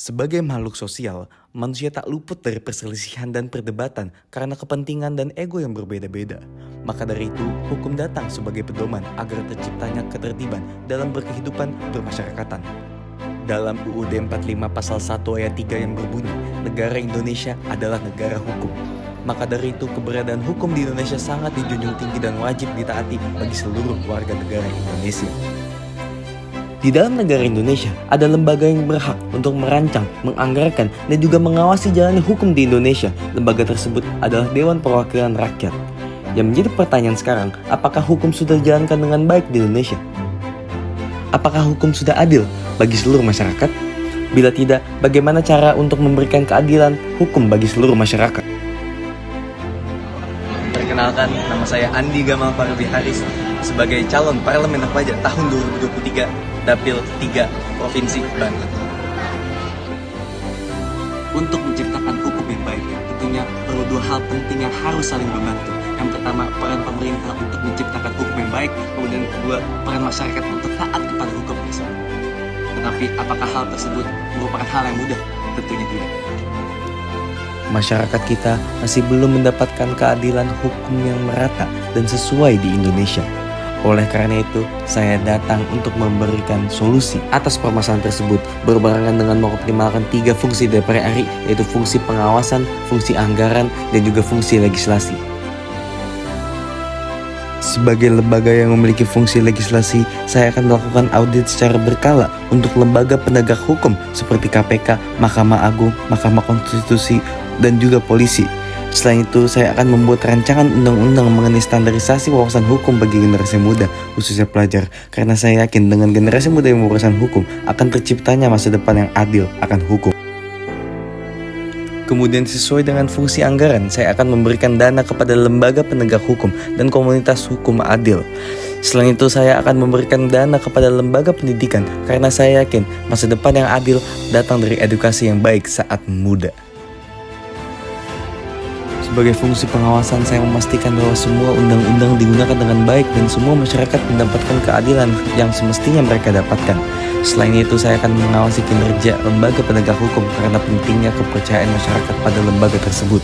Sebagai makhluk sosial, manusia tak luput dari perselisihan dan perdebatan karena kepentingan dan ego yang berbeda-beda. Maka dari itu, hukum datang sebagai pedoman agar terciptanya ketertiban dalam berkehidupan bermasyarakatan. Dalam UUD 45 pasal 1 ayat 3 yang berbunyi, negara Indonesia adalah negara hukum. Maka dari itu, keberadaan hukum di Indonesia sangat dijunjung tinggi dan wajib ditaati bagi seluruh warga negara Indonesia. Di dalam negara Indonesia, ada lembaga yang berhak untuk merancang, menganggarkan, dan juga mengawasi jalannya hukum di Indonesia. Lembaga tersebut adalah Dewan Perwakilan Rakyat. Yang menjadi pertanyaan sekarang, apakah hukum sudah dijalankan dengan baik di Indonesia? Apakah hukum sudah adil bagi seluruh masyarakat? Bila tidak, bagaimana cara untuk memberikan keadilan hukum bagi seluruh masyarakat? Perkenalkan, nama saya Andi Gamal Parvi Haris sebagai calon Parlemen Akbaja tahun 2023 Dapil 3 Provinsi Banten. Untuk menciptakan hukum yang baik, tentunya perlu dua hal penting yang harus saling membantu. Yang pertama, peran pemerintah untuk menciptakan hukum yang baik, kemudian kedua, peran masyarakat untuk taat kepada hukum tersebut. Tetapi apakah hal tersebut merupakan hal yang mudah? Tentunya tidak. Masyarakat kita masih belum mendapatkan keadilan hukum yang merata dan sesuai di Indonesia. Oleh karena itu, saya datang untuk memberikan solusi atas permasalahan tersebut berbarengan dengan mengoptimalkan 3 fungsi DPR RI, yaitu fungsi pengawasan, fungsi anggaran, dan juga fungsi legislasi. Sebagai lembaga yang memiliki fungsi legislasi, saya akan melakukan audit secara berkala untuk lembaga penegak hukum seperti KPK, Mahkamah Agung, Mahkamah Konstitusi, dan juga polisi. Selain itu, saya akan membuat rancangan undang-undang mengenai standarisasi wawasan hukum bagi generasi muda, khususnya pelajar. Karena saya yakin dengan generasi muda yang mewawasan hukum, akan terciptanya masa depan yang adil akan hukum. Kemudian sesuai dengan fungsi anggaran, saya akan memberikan dana kepada lembaga penegak hukum dan komunitas hukum adil. Selain itu, saya akan memberikan dana kepada lembaga pendidikan karena saya yakin masa depan yang adil datang dari edukasi yang baik saat muda. Sebagai fungsi pengawasan, saya memastikan bahwa semua undang-undang digunakan dengan baik dan semua masyarakat mendapatkan keadilan yang semestinya mereka dapatkan. Selain itu, saya akan mengawasi kinerja lembaga penegak hukum karena pentingnya kepercayaan masyarakat pada lembaga tersebut.